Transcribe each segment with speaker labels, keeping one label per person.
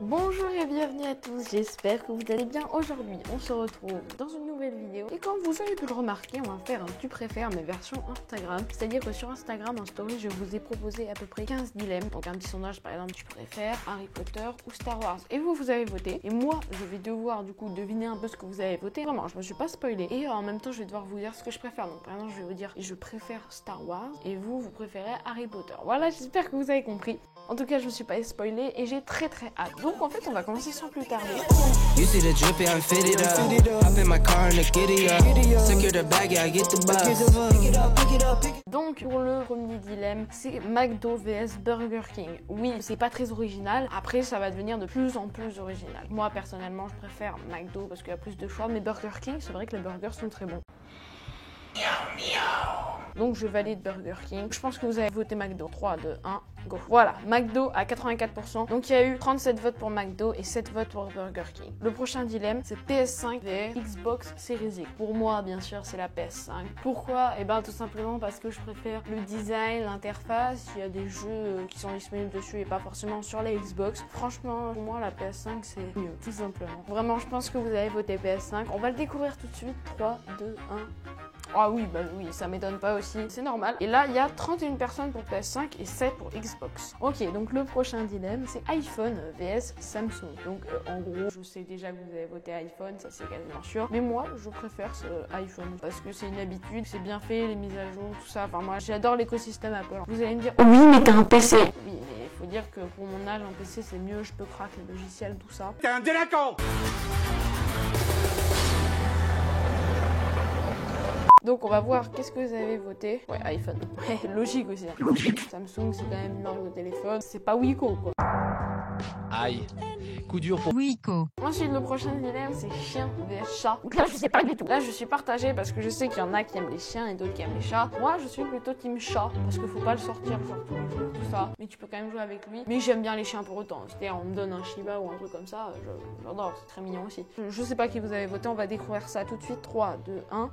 Speaker 1: Bonjour et bienvenue à tous, j'espère que vous allez bien. Aujourd'hui on se retrouve dans une nouvelle vidéo et comme vous avez pu le remarquer, on va faire un tu préfères mais version Instagram. C'est à dire que sur Instagram en story je vous ai proposé à peu près 15 dilemmes. Donc un petit sondage par exemple, tu préfères Harry Potter ou Star Wars. Et vous avez voté et moi je vais devoir du coup deviner un peu ce que vous avez voté. Vraiment je me suis pas spoilé et en même temps je vais devoir vous dire ce que je préfère. Donc par exemple je vais vous dire je préfère Star Wars et vous préférez Harry Potter. Voilà, j'espère que vous avez compris. En tout cas, je me suis pas spoilé et j'ai très hâte. Donc en fait, on va commencer sans plus tarder. Donc pour le premier dilemme, c'est McDo vs Burger King. Oui, c'est pas très original. Après, ça va devenir de plus en plus original. Moi, personnellement, je préfère McDo parce qu'il y a plus de choix. Mais Burger King, c'est vrai que les burgers sont très bons. Donc je valide Burger King. Je pense que vous avez voté McDo. 3, 2, 1, go. Voilà, McDo à 84%. Donc il y a eu 37 votes pour McDo et 7 votes pour Burger King. Le prochain dilemme, c'est PS5 vs Xbox Series X. Pour moi, bien sûr, c'est la PS5. Pourquoi? Eh ben tout simplement parce que je préfère le design, l'interface. Il y a des jeux qui sont disponibles dessus et pas forcément sur la Xbox. Franchement, pour moi, la PS5, c'est mieux, tout simplement. Vraiment, je pense que vous avez voté PS5. On va le découvrir tout de suite. 3, 2, 1... Ah oui, bah oui, ça m'étonne pas aussi, c'est normal. Et là, il y a 31 personnes pour PS5 et 7 pour Xbox. Ok, donc le prochain dilemme, c'est iPhone vs Samsung. Donc en gros, je sais déjà que vous avez voté iPhone, ça c'est quasiment sûr. Mais moi, je préfère ce iPhone parce que c'est une habitude, c'est bien fait, les mises à jour, tout ça. Enfin moi, j'adore l'écosystème Apple. Vous allez me dire, oui, mais t'as un PC. Oui, mais il faut dire que pour mon âge, un PC c'est mieux, je peux craquer les logiciels, tout ça.
Speaker 2: T'es un délinquant!
Speaker 1: Donc on va voir qu'est-ce que vous avez voté. Ouais, iPhone. Ouais, logique aussi. Samsung, c'est quand même une marque de téléphone. C'est pas Wiko, quoi.
Speaker 2: Aïe, coup dur pour
Speaker 3: Wiko.
Speaker 1: Ensuite, le prochain dilemme, c'est chien vs chat. Donc là, je sais pas du tout. Là, je suis partagée parce que je sais qu'il y en a qui aiment les chiens et d'autres qui aiment les chats. Moi, je suis plutôt team chat parce qu'il faut pas le sortir sur tous les jours, tout ça. Mais tu peux quand même jouer avec lui. Mais j'aime bien les chiens pour autant. C'est-à-dire, on me donne un Shiba ou un truc comme ça, j'adore. C'est très mignon aussi. Je sais pas qui vous avez voté. On va découvrir ça tout de suite. 3, 2, 1...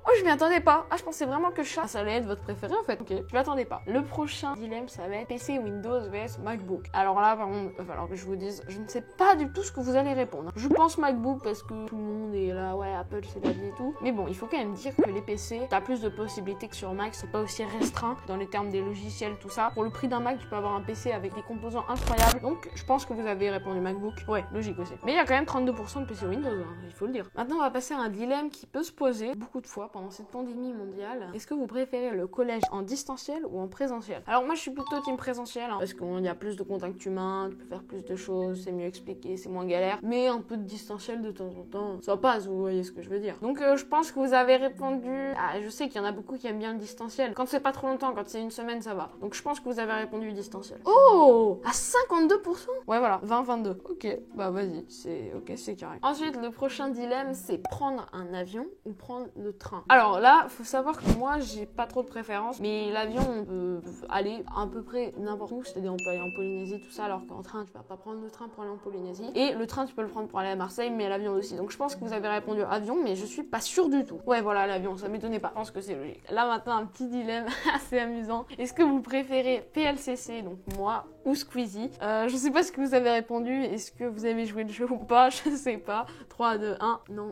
Speaker 1: Oh, je m'y attendais pas. Ah, je pensais vraiment que chat, ça allait être votre préféré en fait. Ok, je m'y attendais pas. Le prochain dilemme, ça va être PC Windows vs MacBook. Alors là, par contre, il va falloir que je vous dise, je ne sais pas du tout ce que vous allez répondre. Je pense MacBook parce que tout le monde est là, ouais, Apple c'est la vie et tout. Mais bon, il faut quand même dire que les PC, t'as plus de possibilités que sur Mac. C'est pas aussi restreint dans les termes des logiciels, tout ça. Pour le prix d'un Mac, tu peux avoir un PC avec des composants incroyables. Donc, je pense que vous avez répondu MacBook. Ouais, logique aussi. Mais il y a quand même 32% de PC Windows, hein, il faut le dire. Maintenant, on va passer à un dilemme qui peut se poser beaucoup de fois pendant cette pandémie mondiale. Est-ce que vous préférez le collège en distanciel ou en présentiel? Alors moi je suis plutôt team présentiel, hein, parce qu'il y a plus de contact humain, tu peux faire plus de choses, c'est mieux expliqué, c'est moins galère, mais un peu de distanciel de temps en temps, ça passe, vous voyez ce que je veux dire. Donc je pense que vous avez répondu, je sais qu'il y en a beaucoup qui aiment bien le distanciel, quand c'est pas trop longtemps, quand c'est une semaine ça va, donc je pense que vous avez répondu distanciel. Oh, à 52%. Ouais voilà, 20-22, ok, bah vas-y, c'est ok, c'est carré. Ensuite le prochain dilemme, c'est prendre un avion ou prendre le train. Alors là, faut savoir que moi j'ai pas trop de préférence, mais l'avion on peut aller à peu près n'importe où, c'est-à-dire on peut aller en Polynésie tout ça, alors qu'en train tu vas pas prendre le train pour aller en Polynésie, et le train tu peux le prendre pour aller à Marseille, mais l'avion aussi. Donc je pense que vous avez répondu avion, mais je suis pas sûre du tout. Ouais voilà, l'avion, ça m'étonnait pas, je pense que c'est logique. Là maintenant un petit dilemme assez amusant. Est-ce que vous préférez PLCC, donc moi, ou Squeezie? Je sais pas ce que vous avez répondu, est-ce que vous avez joué le jeu ou pas, je sais pas. 3, 2, 1, non,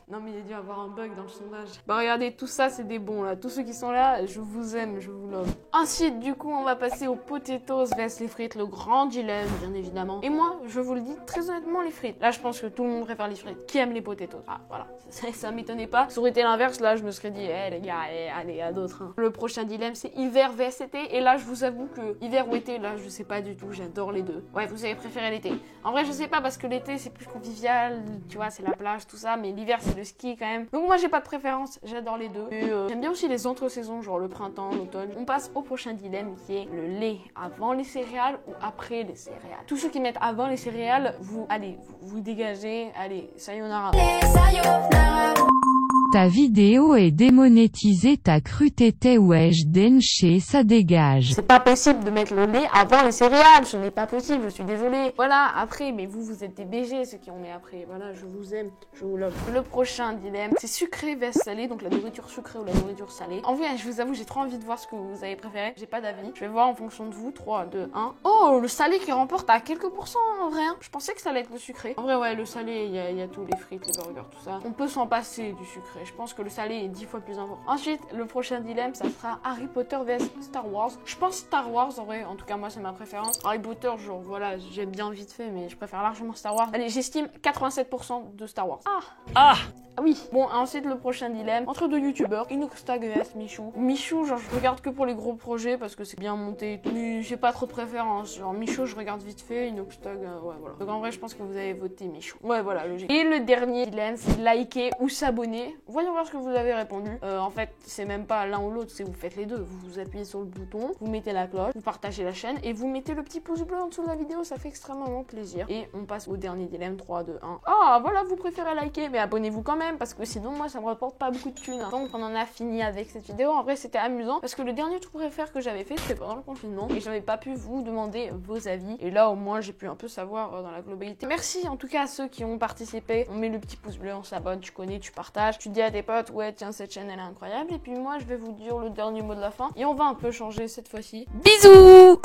Speaker 1: non mais il a dû avoir un bug dans le sondage. Bah regardez, tout ça c'est des bons là, tous ceux qui sont là, je vous aime, je vous love. Ensuite du coup on va passer aux potatoes vs les frites, le grand dilemme bien évidemment. Et moi je vous le dis très honnêtement, les frites, là je pense que tout le monde préfère les frites. Qui aime les potatoes? Ah voilà, ça m'étonnait pas. Ça aurait été l'inverse, là je me serais dit, les gars, allez à d'autres, hein. Le prochain dilemme c'est hiver vs été, et là je vous avoue que hiver ou été, là je sais pas du tout, j'adore les deux. Ouais, vous avez préféré l'été. En vrai je sais pas, parce que l'été c'est plus convivial, tu vois, c'est la plage, tout ça, mais l'hiver c'est le ski quand même. Donc moi j'ai pas de préférence, j'adore les deux. J'aime bien aussi les entre-saisons, genre le printemps, l'automne. On passe au prochain dilemme qui est le lait avant les céréales ou après les céréales. Tous ceux qui mettent avant les céréales, vous dégagez, allez, sayonara.
Speaker 3: Ta vidéo est démonétisée, t'as cru t'étais wesh denché, ça dégage.
Speaker 1: C'est pas possible de mettre le lait avant les céréales, ce n'est pas possible, je suis désolée. Voilà, après, mais vous êtes des BG, ceux qui ont mis après. Voilà, je vous aime, je vous love. Le prochain dilemme, c'est sucré vs salé, donc la nourriture sucrée ou la nourriture salée. En vrai, je vous avoue, j'ai trop envie de voir ce que vous avez préféré. J'ai pas d'avis. Je vais voir en fonction de vous. 3, 2, 1. Oh, le salé qui remporte à quelques pourcents en vrai. Hein. Je pensais que ça allait être le sucré. En vrai, ouais, le salé, il y a tous les frites, les burgers, tout ça. On peut s'en passer du sucré. Je pense que le salé est 10 fois plus important. Ensuite, le prochain dilemme, ça sera Harry Potter vs Star Wars. Je pense Star Wars en vrai. En tout cas, moi, c'est ma préférence. Harry Potter, genre, voilà, j'aime bien vite fait, mais je préfère largement Star Wars. Allez, j'estime 87% de Star Wars. Ah oui. Bon, ensuite, le prochain dilemme. Entre deux youtubeurs, Inoxtag vs Michou. Michou, genre, je regarde que pour les gros projets parce que c'est bien monté. Mais j'ai pas trop de préférence. Genre, Michou, je regarde vite fait. Inoxtag, ouais, voilà. Donc, en vrai, je pense que vous avez voté Michou. Ouais, voilà, logique. Et le dernier dilemme, c'est liker ou s'abonner. Voyons voir ce que vous avez répondu. En fait, c'est même pas l'un ou l'autre, c'est vous faites les deux. Vous appuyez sur le bouton, vous mettez la cloche, vous partagez la chaîne et vous mettez le petit pouce bleu en dessous de la vidéo. Ça fait extrêmement plaisir. Et on passe au dernier dilemme. 3, 2, 1. Ah, voilà, vous préférez liker, mais abonnez-vous quand même parce que sinon, moi, ça me rapporte pas beaucoup de thunes. Hein. Donc, on en a fini avec cette vidéo. En vrai, c'était amusant parce que le dernier tout préfère que j'avais fait, c'était pendant le confinement et j'avais pas pu vous demander vos avis. Et là, au moins, j'ai pu un peu savoir dans la globalité. Merci en tout cas à ceux qui ont participé. On met le petit pouce bleu, on s'abonne, tu connais, tu partages, tu dis à tes potes, ouais, tiens, cette chaîne, elle est incroyable. Et puis moi, je vais vous dire le dernier mot de la fin et on va un peu changer cette fois-ci. Bisous!